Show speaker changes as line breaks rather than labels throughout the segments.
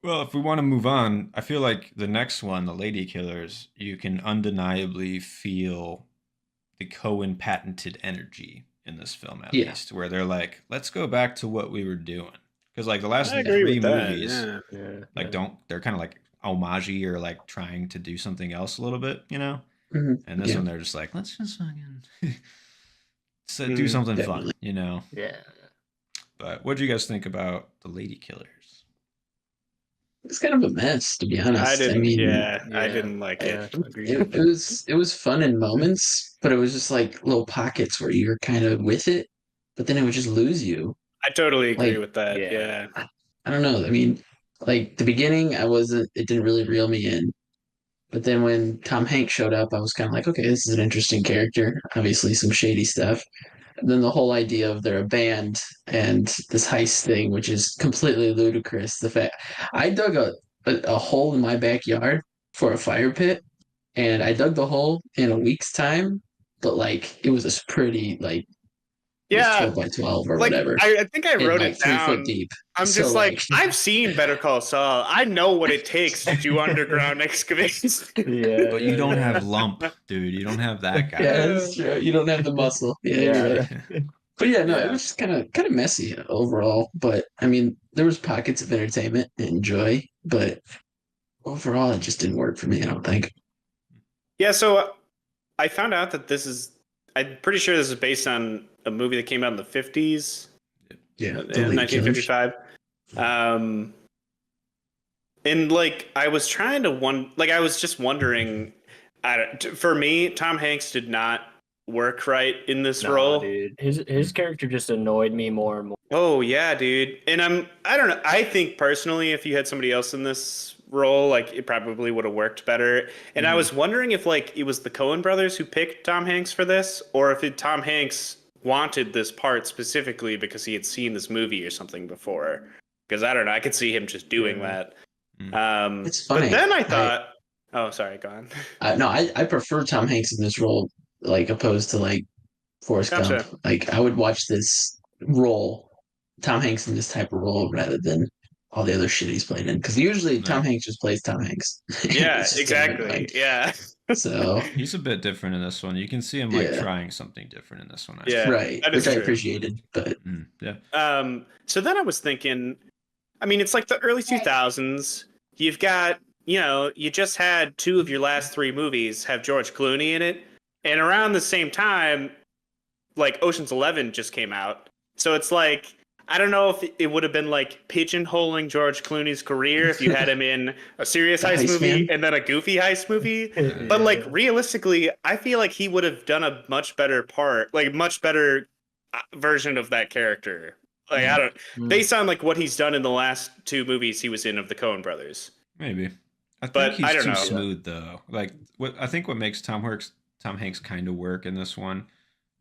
Well, if we want to move on, I feel like the next one, the Ladykillers, you can undeniably feel the Coen patented energy in this film, at
Yeah,
least, where they're like, let's go back to what we were doing. Because like the last
I
yeah,
agree
three
with that.
movies,
Yeah.
Yeah,
like
yeah.
don't they're kind of like homagey or like trying to do something else a little bit, you know? And this
yeah,
one, they're just like, let's just fucking do
Mm.
something fun,
definitely.
you know?
Yeah.
But what do you guys think about the Lady Killers?
It's kind of a mess, to be
I
honest. I
didn't.
mean,
Yeah, I
Yeah.
didn't like it.
Yeah. Agreed.
it was fun in moments, but it was just like little pockets where you're kind of with it, but then it would just lose you.
I totally agree
Like
with that.
Yeah.
Yeah.
I don't know. I mean, like the beginning, I wasn't. It didn't really reel me in. But then when Tom Hanks showed up, I was kind of like, okay, this is an interesting character. Obviously, some shady stuff. And then the whole idea of they're a band and this heist thing, which is completely ludicrous. The fact I dug a hole in my backyard for a fire pit, and I dug the hole in a week's time, but like it was a pretty like it was
Yeah.
12 by 12 or
Like
whatever,
I think I
and
wrote
like
it
3 foot
down.
deep.
I'm
So
just like,
like
I've seen Better Call Saul. I know what it takes to do underground excavations.
Yeah.
But you don't have Lump, dude. You don't have that guy.
yeah, that's true. You don't have the muscle. Yeah, you're right.
Yeah.
But yeah, no, it
Yeah.
was just kind of messy overall. But I mean, there was pockets of entertainment and joy, but overall, it just didn't work for me. I don't think.
Yeah, so I found out that I'm pretty sure this is based on a movie that came out in the 50s,
Yeah,
in
the Lady Killers.
1955. Um, and like I was trying to I was just wondering, for me, Tom Hanks did not work right in this
Nah,
role.
dude. His character just annoyed me more and more.
Oh yeah, dude. And I don't know. I think personally, if you had somebody else in this role, like it probably would have worked better. And I was wondering if like it was the Coen brothers who picked Tom Hanks for this, or if Tom Hanks wanted this part specifically because he had seen this movie or something before. Because I don't know, I could see him just doing
Yeah.
that.
It's funny.
But then I thought, oh, sorry, go on.
No, I prefer Tom Hanks in this role, like opposed to like Forrest Gump.
Gotcha.
Like I would watch this role, Tom Hanks in this type of role, rather than all the other shit he's played in. Because usually Tom
Yeah.
Hanks just plays Tom Hanks.
Yeah,
It's just in my
exactly.
mind.
Yeah.
So
He's a bit different in this one. You can see him like
yeah,
trying something different in this one.
Yeah.
right,
That is
which I
true.
appreciated. But
Yeah.
So then I was thinking, I mean, it's like the early 2000s. You've got, you just had two of your last three movies have George Clooney in it. And around the same time, like Ocean's 11 just came out. So it's like, I don't know if it would have been like pigeonholing George Clooney's career if you had him in a serious
The
heist
Heist
movie
Man.
and then a goofy heist movie. But like realistically, I feel like he would have done a much better part, like much better version of that character. Like I don't, based on like what he's done in the last two movies he was in of the Coen brothers.
Maybe. I
But
think
I
he's
don't
too
know.
smooth though. Like what makes Tom Hanks kind of work in this one.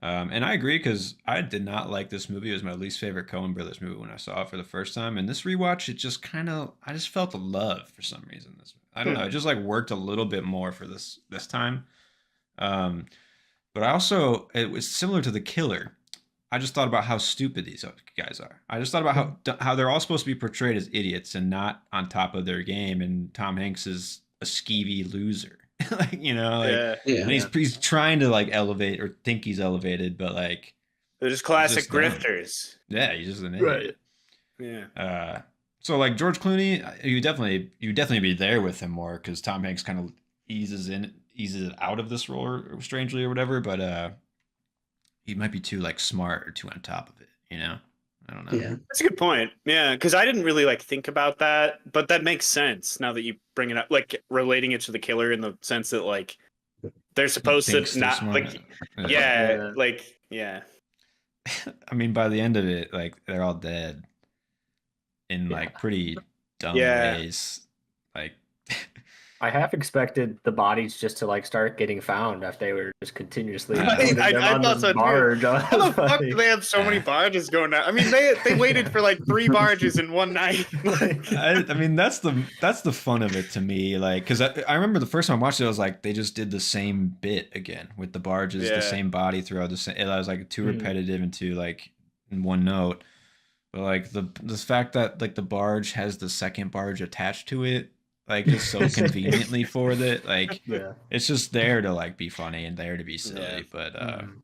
And I agree because I did not like this movie. It was my least favorite Coen Brothers movie when I saw it for the first time. And this rewatch, it just I just felt the love for some reason. I don't know. It just like worked a little bit more for this time. Um, but it was similar to The Killer. I just thought about how stupid these guys are. I just thought about how they're all supposed to be portrayed as idiots and not on top of their game. And Tom Hanks is a skeevy loser. Like,
Yeah.
yeah,
and he's trying to like elevate or think he's elevated, but like
They're just classic
just dumb.
grifters.
yeah, he's just an idiot.
Right.
Yeah.
So like George Clooney, you definitely be there with him more because Tom Hanks kind of eases it out of this role or strangely or whatever, but he might be too like smart or too on top of it. I don't know.
yeah.
That's a good point. Yeah, because I didn't really like think about that, but that makes sense now that you bring it up, like relating it to the killer in the sense that like they're
He
supposed to
thinks they're
not
smart.
like
Yeah.
yeah, like yeah.
I mean, by the end of it, like they're all dead in like pretty dumb
Yeah.
ways. Like
I half expected the bodies just to like start getting found after they were just continuously.
I
putting
I
them on
thought
this
so, too.
barge.
How the fuck do they have so many barges going down? I mean, they waited for like 3 barges in one night. Like,
I mean, that's the fun of it to me. Like, because I remember the first time I watched it, I was like, they just did the same bit again with the barges,
Yeah.
the same body throughout the same. It was like too
Mhm.
repetitive and too like in one note. But like the fact that like the barge has the second barge attached to it, like just so conveniently for it, like
Yeah.
it's just there to like be funny and there to be
Yeah.
silly. But
Mhm.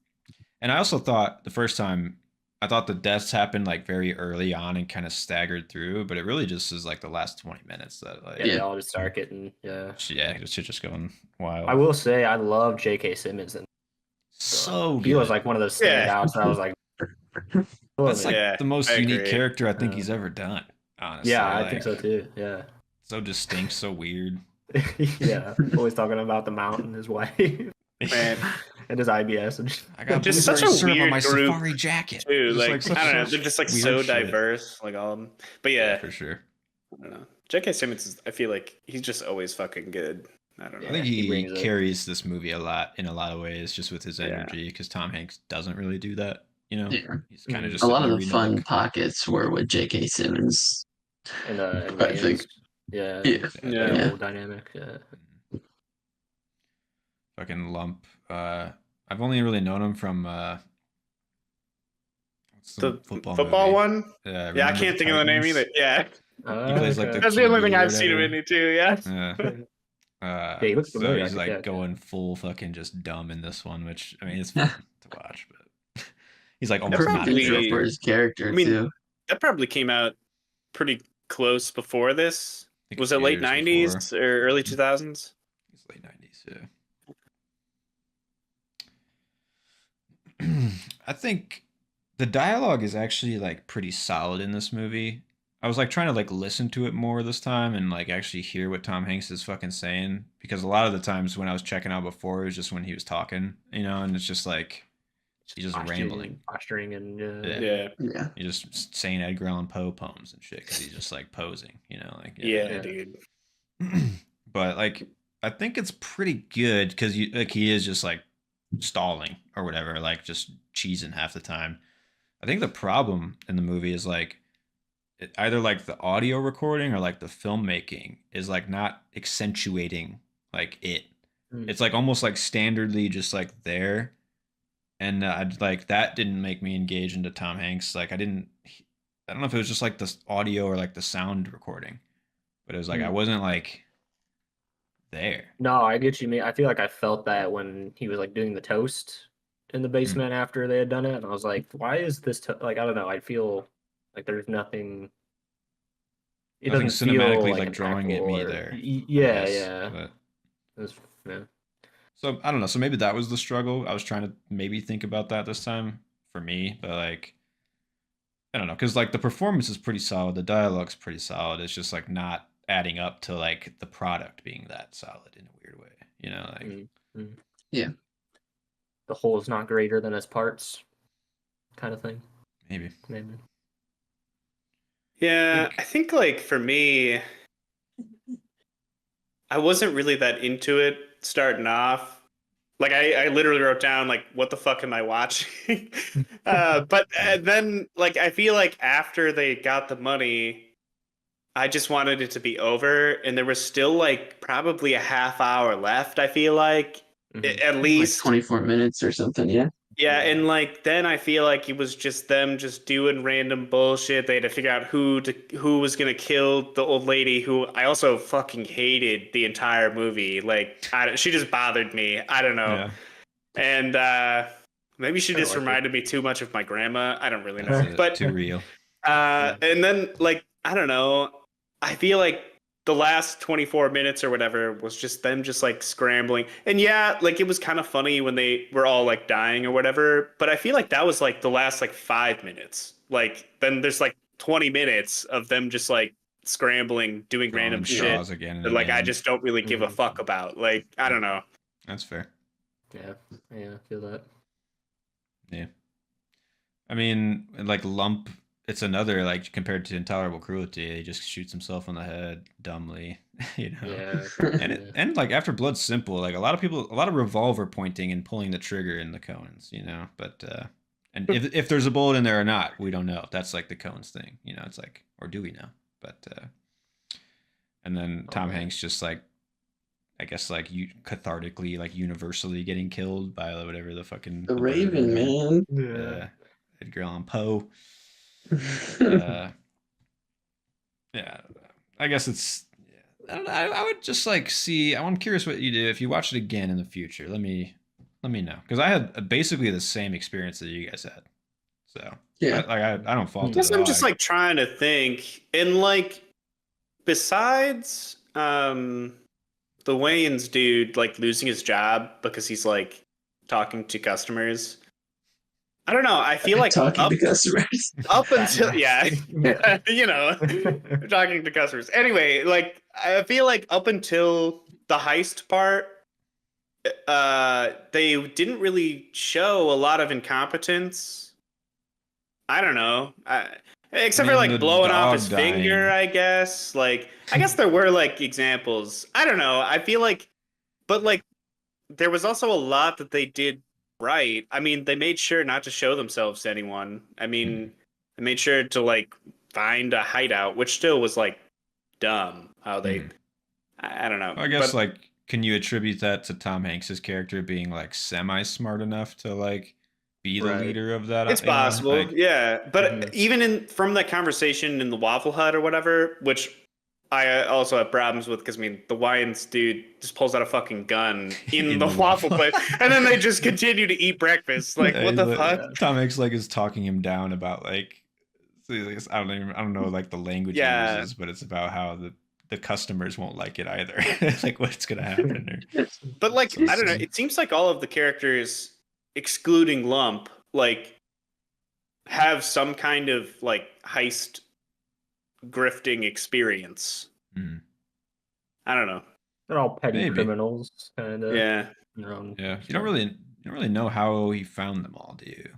and I also thought the first time I thought the deaths happened like very early on and kind of staggered through, but it really just is like the last 20 minutes that like
Yeah,
Yeah.
they all just start getting. Yeah.
yeah, it's just going wild.
I will say I love J.K. Simmons, and
So
he was
good.
like one of those
Yeah.
standouts. That I was like,
That's like
Yeah,
the most
I
unique
agree.
character I think
Yeah.
he's ever done. Honestly,
yeah, I
like,
think so too. Yeah,
so distinct, so weird.
yeah. Always talking about the mountain, his wife,
Man,
and his IBS, and
I got
just
blueberry
such a
syrup on
weird
my
group
safari jacket.
too.
Just
Like
such
I don't know,
such
they're just like
weird
so
shit.
diverse, like all of them. But
Yeah,
yeah,
for sure.
I don't know. J.K. Simmons is. I feel like he's just always fucking good. I don't know.
I think
he
he
brings it.
carries this movie a lot in a lot of ways, just with his
Yeah.
energy, because Tom Hanks doesn't really do that. You know,
Yeah.
he's kind of
Mhm.
just
A
sitting
lot of
there
the
reading a
fun
book.
pockets were with J.K. Simmons.
and
I
Wayans.
think.
Yeah,
Yeah.
Yeah.
that
Yeah.
whole dynamic. Yeah.
Fucking lump. I've only really known him from what's the
The
football
football
movie?
one. Yeah, I
Remember
can't
the
think of the name
Titans?
either. Yeah,
He plays like
Okay.
the
that's the only
QB
thing
or
I've seen him
whatever.
in too. Yeah.
Yeah.
Yeah, he looks
So
familiar.
he's like
Yeah,
going full fucking just dumb in this one, which I mean it's fun to watch, but he's like almost
Perfect
not a
probably-
intro
character.
for his character
I mean,
too.
That probably came out pretty close before this.
I think
Was
a
it
few
late
years
'90s or early 2000s?
It's late 90s, yeah. I think the dialogue is actually like pretty solid in this movie. I was like trying to like listen to it more this time and like actually hear what Tom Hanks is fucking saying, because a lot of the times when I was checking out before it was just when he was talking, you know, and it's just like he's just rambling.
posturing, and
Yeah.
Yeah.
Yeah.
He's just saying Edgar Allan Poe poems and shit because he's just like posing, you know, like
Yeah,
Yeah.
dude.
But like I think it's pretty good because you like he is just like stalling or whatever, like just cheesing half the time. I think the problem in the movie is like either like the audio recording or like the filmmaking is like not accentuating like it.
Mm.
It's like almost like standardly just like there, and like that didn't make me engage into Tom Hanks. Like I don't know if it was just like the audio or like the sound recording, but it was like I wasn't like there.
No, I get you. Mean, I feel like I felt that when he was like doing the toast in the basement after they had done it, and I was like, "Why is this like?" I don't know. I feel like there's nothing. It
Nothing
doesn't feel
cinematically
like
like drawing at
impactful
me
or-
there.
Yeah,
Yes,
yeah.
but-
It's- yeah.
So I don't know. So maybe that was the struggle. I was trying to maybe think about that this time for me, but like I don't know, because like the performance is pretty solid, the dialogue's pretty solid. It's just like not adding up to like the product being that solid in a weird way, you know? Like
Mm.
Yeah.
The whole is not greater than its parts, kind of thing.
maybe.
Maybe.
Yeah, I think like for me, I wasn't really that into it starting off. Like I literally wrote down like, what the fuck am I watching? But then like I feel like after they got the money, I just wanted it to be over, and there was still like probably a half hour left. I feel like
Mhm.
at
Like
least
24 minutes or something. Yeah.
Yeah, and like then I feel like it was just them just doing random bullshit. They had to figure out who was gonna kill the old lady, who I also fucking hated the entire movie. Like she just bothered me. I don't know.
Yeah.
And maybe she
I don't
just
like her.
reminded me too much of my grandma. I don't really know.
That's it.
But
Too real.
and then like I don't know. I feel like the last 24 minutes or whatever was just them just like scrambling. And yeah, like it was kind of funny when they were all like dying or whatever, but I feel like that was like the last like 5 minutes. Like then there's like 20 minutes of them just like scrambling, doing random
Drawing
shit
straws again and
that like I
again.
just don't really give a
Mhm.
fuck about. Like I don't know.
That's fair.
Yeah, I feel that.
Yeah. I mean, like Lump, it's another like compared to Intolerable Cruelty, he just shoots himself in the head dumbly, you know.
Yeah.
And and like after Blood's Simple, like a lot of revolver pointing and pulling the trigger in the Coens, you know. But and if there's a bullet in there or not, we don't know. That's like the Coens thing, you know. It's like, or do we know? But and then Tom
Okay.
Hanks just like, I guess like you cathartically like universally getting killed by whatever the fucking
The
bird or
Raven,
whatever.
man.
Yeah.
Edgar Allan Poe. Uh, yeah, I guess it's. I don't know. I would just like see. I'm curious what you do if you watch it again in the future. Let me know because I had basically the same experience that you guys had. So
Yeah.
I don't
I
fault it
guess
at
I'm
all.
just like trying to think, and like besides the Wayans dude like losing his job because he's like talking to customers. I don't know. I feel like
Talking to customers.
up
That
until yeah,
guy.
you know, talking to customers. Anyway, like I feel like up until the heist part, they didn't really show a lot of incompetence. I don't know.
I
Except for
mean, the
like blowing off his
dog
finger,
dying.
I guess. Like, I guess there were like examples. I don't know. I feel like, but like, there was also a lot that they did right. I mean, they made sure not to show themselves to anyone. I mean, they made sure to like find a hideout, which still was like dumb how they.
Mhm.
I don't know,
I guess
but
like, can you attribute that to Tom Hanks's character being like semi smart enough to like be the
Right.
leader of that?
it's
You know,
possible.
like
Yeah, but
Mhm.
even in from that conversation in the Waffle Hut or whatever, which I also have problems with because I mean the Wyans dude just pulls out a fucking gun in
in
the
the
waffle
waffle.
place, and then they just continue to eat breakfast. Like
Yeah,
what
he's
the
like,
fuck?
Yeah.
Tom Hanks like is talking him down about like I don't know like the language he
Yeah,
uses, but it's about how the customers won't like it either. Like what's gonna happen or
but like I don't know.
Jesus.
It seems like all of the characters, excluding Lump, like have some kind of like heist grifting experience.
Hmm.
I don't know.
They're all petty
Maybe.
criminals, kind of.
Yeah,
Yeah. You don't really know how he found them all, do you?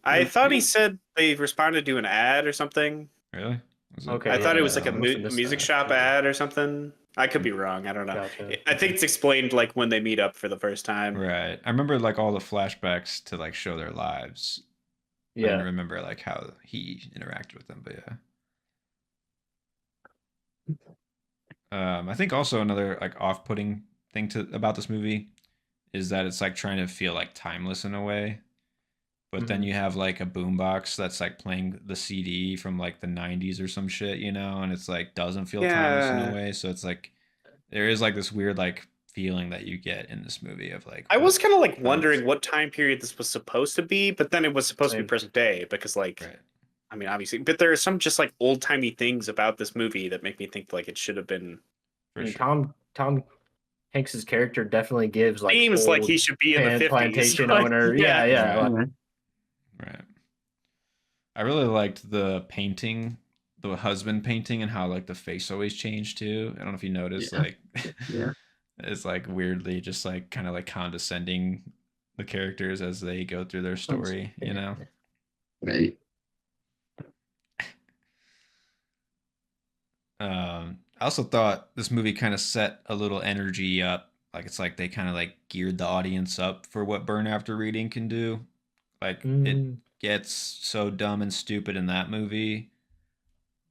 I thought he said they responded to an ad or something.
Really? Was it?
I
Okay,
thought
yeah,
it was like
I must have
a
missed
music
that.
shop
Yeah.
ad or something. I could be wrong. I don't know.
Gotcha.
I think it's explained like when they meet up for the first time.
Right. I remember like all the flashbacks to like show their lives. I didn't
Yeah.
remember like how he interacted with them, but yeah. I think also another like off-putting thing to about this movie is that it's like trying to feel like timeless in a way, but then
Mhm.
you have like a boombox that's like playing the CD from like the 90s or some shit, and it's like doesn't feel timeless in a
Yeah.
way. So it's like there is like this weird like feeling that you get in this movie of like
I
what
was kind of like
how
wondering what time period this was supposed to be, but then it was supposed to be
Same.
present day because like
right.
I mean obviously, but there are some just like old timey things about this movie that make me think like it should have been.
For
I mean,
sure.
Tom Hanks's character definitely gives like
Seems like
old
he should be in the 50s.
plantation
Like,
owner.
yeah.
Yeah.
Right.
Like,
Right. I really liked the painting, the husband painting, and how like the face always changed too. I don't know if you noticed,
Yeah.
like
Yeah.
it's like weirdly just like kind of like condescending the characters as they go through their story, you know?
Right.
I also thought this movie kind of set a little energy up. Like it's like they kind of like geared the audience up for what Burn After Reading can do. Like it
mm,
gets so dumb and stupid in that movie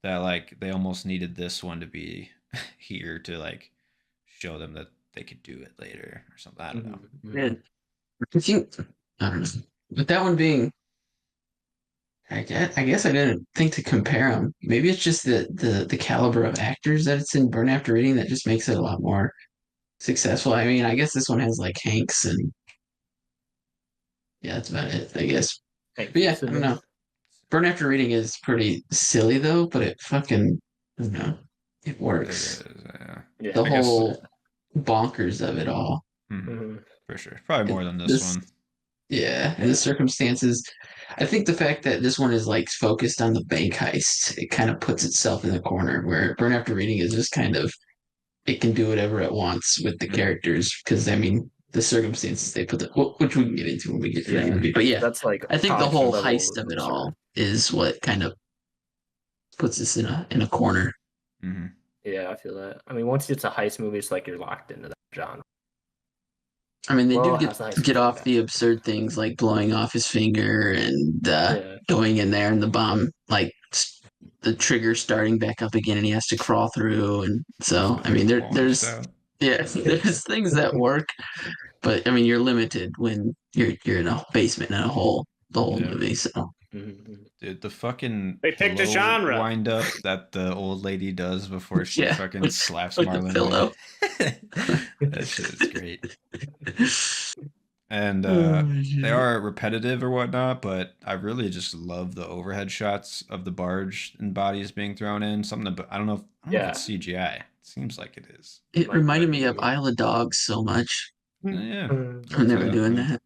that like they almost needed this one to be here to like show them that they could do it later or something. I don't know.
Man, I think I don't know. But that one being, I guess I didn't think to compare them. Maybe it's just the caliber of actors that it's in Burn After Reading that just makes it a lot more successful. I mean, I guess this one has like Hanks and yeah, that's about it, I guess.
Hank
But yeah, I don't
Houston.
know. Burn After Reading is pretty silly though, but it fucking, I don't know, it
It
works.
is, yeah.
Yeah.
The
I guess
whole bonkers of it all.
mhm,
Mhm.
for sure. Probably more
It,
than this
this
one.
Yeah, and the circumstances. I think the fact that this one is like focused on the bank heist, it kind of puts itself in the corner where Burn After Reading is just kind of it can do whatever it wants with the characters because I mean the circumstances they put which we can get into when we get to the
Yeah.
movie. But yeah,
That's like
I think the
constant
whole
level
heist of
of
it
absurd.
all is what kind of puts us in a corner.
Hmm.
Yeah, I feel that. I mean, once it's a heist movie, it's like you're locked into that genre.
I mean, they
Well,
do
it has the heist
get
movie
off
back.
the absurd things like blowing off his finger and
Yeah.
going in there and the bomb, like the trigger starting back up again, and he has to crawl through. And so, I mean,
Almost out.
yeah, there's things that work, but I mean, you're limited when you're in a basement in a hole the whole
Yeah.
movie. So
Dude, the fucking
They picked a
pillow
genre.
wind up that the old lady does before she
Yeah.
fucking slaps
Like the
Marlon
pillow.
That shit is great. And
Oh,
they
shit.
are repetitive or whatnot, but I really just love the overhead shots of the barge and bodies being thrown in. Something about, I don't know if
Yeah.
it's CGI. It seems like it is.
It
Might
reminded me of
be.
Isle of Dogs so much
Yeah,
when they were
yeah.
doing that.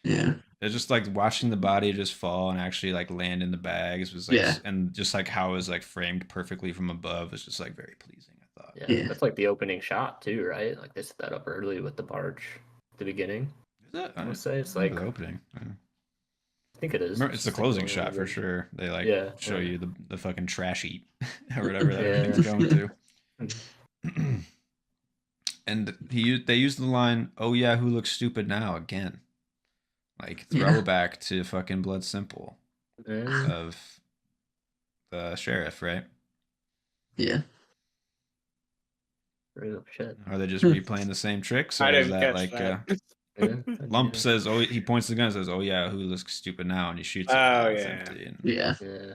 Yeah.
It's just like watching the body just fall and actually like land in the bags was like,
Yeah.
and just like how it was like framed perfectly from above was just like very pleasing. I thought.
Yeah,
Yeah.
that's like the opening shot too, right? Like they set that up early with the barge at the beginning.
Is that?
I would say it's
I remember
like
the opening. Yeah.
I think it is.
Remember, it's the
just like
closing
going
shot for
over.
sure. They like
Yeah,
show
yeah.
you the fucking trash heap or whatever that
Yeah.
everything's going to.
Mhm.
And they used the line, "Oh yeah, who looks stupid now?" again. Like
Yeah.
throwback to fucking Blood Simple
Yeah.
of the sheriff, right?
Yeah.
Oh shit.
Are they just replaying the same tricks,
I
or is
didn't
that
catch
like
that.
Yeah.
Lump
Yeah.
says, "Oh," he points to the gun and says, "Oh yeah, who looks stupid now?" and he shoots it.
Oh,
and it's
yeah.
empty. And,
Yeah.
Yeah.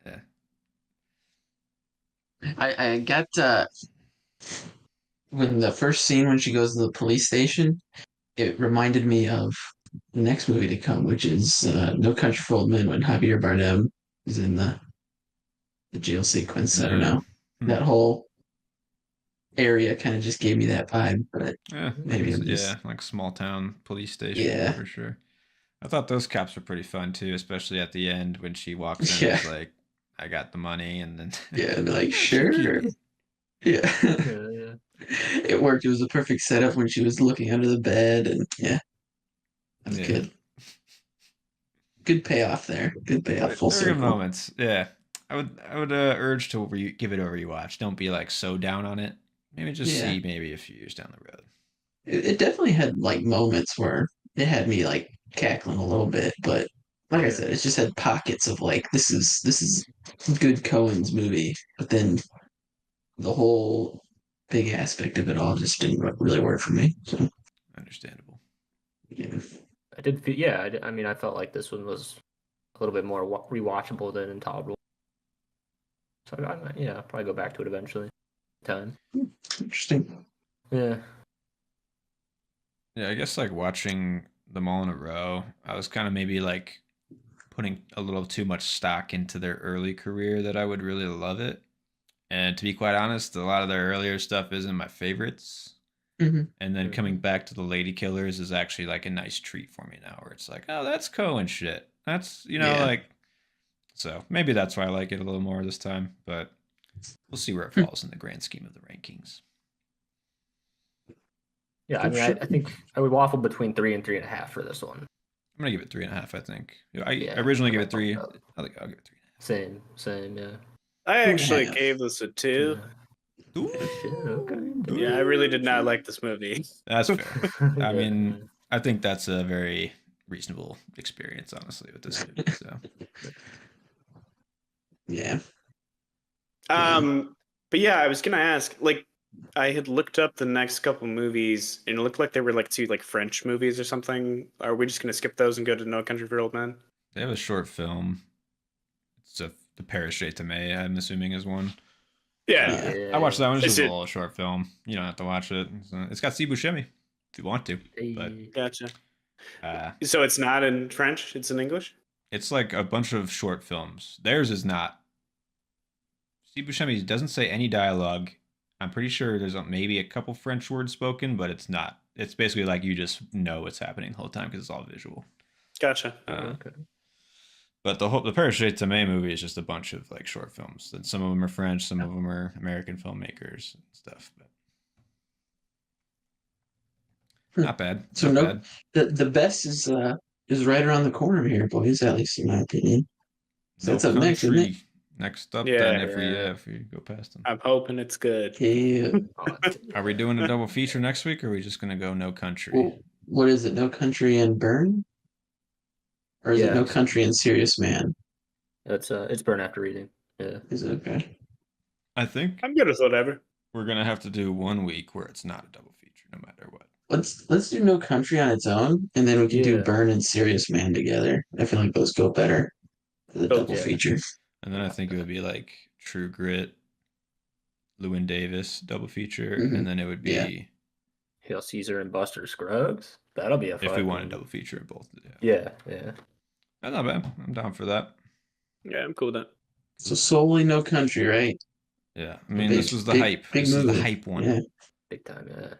yeah.
I got when the first scene when she goes to the police station, it reminded me of the next movie to come, which is No Country for Old Men when Javier Bardem is in the jail sequence. I don't know.
Hmm.
That whole area kind of just gave me that vibe, but
Yeah,
maybe I'm
yeah,
just
like small town police station
yeah.
for sure. I thought those cops were pretty fun too, especially at the end when she walks in and
Yeah.
is like, "I got the money," and then
Yeah, and like
Thank
sure.
you.
Yeah.
Yeah. Yeah.
It worked. It was a perfect setup when she was looking under the bed and yeah, that was
Yeah,
good. Good payoff there. Good payoff. Full
there are good
circle.
moments. Yeah, I would urge to give it a rewatch. Don't be like so down on it. Maybe just
Yeah.
see maybe a few years down the road.
It definitely had like moments where it had me like cackling a little bit, but like I said, it's just had pockets of like this is good Cohen's movie, but then the whole big aspect of it all just didn't really work for me. So
Understandable.
yeah,
I did feel, yeah, I mean, I felt like this one was a little bit more rewatchable than Intolerable. So yeah, I'll probably go back to it eventually. Time.
interesting.
Yeah.
Yeah, I guess like watching them all in a row, I was kind of maybe like putting a little too much stock into their early career that I would really love it. And to be quite honest, a lot of their earlier stuff isn't my favorites.
Hmm.
And then coming back to the Ladykillers is actually like a nice treat for me now, where it's like, oh, that's Cohen shit. That's
Yeah.
like, so maybe that's why I like it a little more this time. But we'll see where it falls in the grand scheme of the rankings.
Yeah, I mean, I think I would waffle between 3 and 3.5 for this one.
I'm gonna give it 3.5. I think I
Yeah,
originally
I
gave
might
it 3.
bump it
I think I'll give it 3.5.
Same, yeah.
I actually
2.5.
gave this a 2.
Ooh,
Shit, okay.
Yeah, I really did not like this movie.
That's fair. I
Yeah.
mean, I think that's a very reasonable experience, honestly, with this movie. So
Yeah.
But yeah, I was gonna ask, like, I had looked up the next couple movies, and it looked like they were like 2 like French movies or something. Are we just gonna skip those and go to No Country for Old Men?
they have a short film. It's the Paris Straight to May. I'm assuming is one.
Yeah.
I watched that one. It's
Is
just a
it-
little short film. You don't have to watch it. It's got Steve Buscemi if you want to. But
Gotcha.
uh,
So it's not in French; it's in English.
it's like a bunch of short films. Theirs is not. Steve Buscemi doesn't say any dialogue. I'm pretty sure there's maybe a couple French words spoken, but it's not. It's basically like you just know what's happening the whole time because it's all visual.
Gotcha.
Okay.
But the Paris Straight to May movie is just a bunch of like short films. And some of them are French, some of them are American filmmakers and stuff. But not bad.
So
Not bad.
the best is right around the corner here, boys. At least in my opinion. So that's up next, isn't it?
Country. Next up,
Yeah.
then
Yeah.
if we go past them.
I'm hoping it's good.
Yeah.
Oh,
Are we doing a double feature next week, or are we just gonna go No Country?
Well, what is it? No Country and Burn, or is it No
Yes.
Country and Serious Man?
it's Burn After Reading. Yeah.
Is it okay?
I think
I'm good with whatever.
we're gonna have to do 1 week where it's not a double feature, no matter what.
Let's do No Country on its own, and then we can do
Yeah.
Burn and Serious Man together. I feel like those go better. the
Oh,
double
yeah.
feature.
And then I think it would be like True Grit, Llewyn Davis double feature,
Mhm.
and then it would be
Yeah.
Hail Caesar and Buster Scruggs. That'll be a fun.
if we want a double feature in both.
Yeah, yeah.
That's not bad. I'm down for that.
Yeah, I'm cool with that.
So solely No Country, right?
Yeah, I mean
Big-
this was the
big-
hype.
big
This is the
movie.
hype one.
Yeah.
Big time, yeah.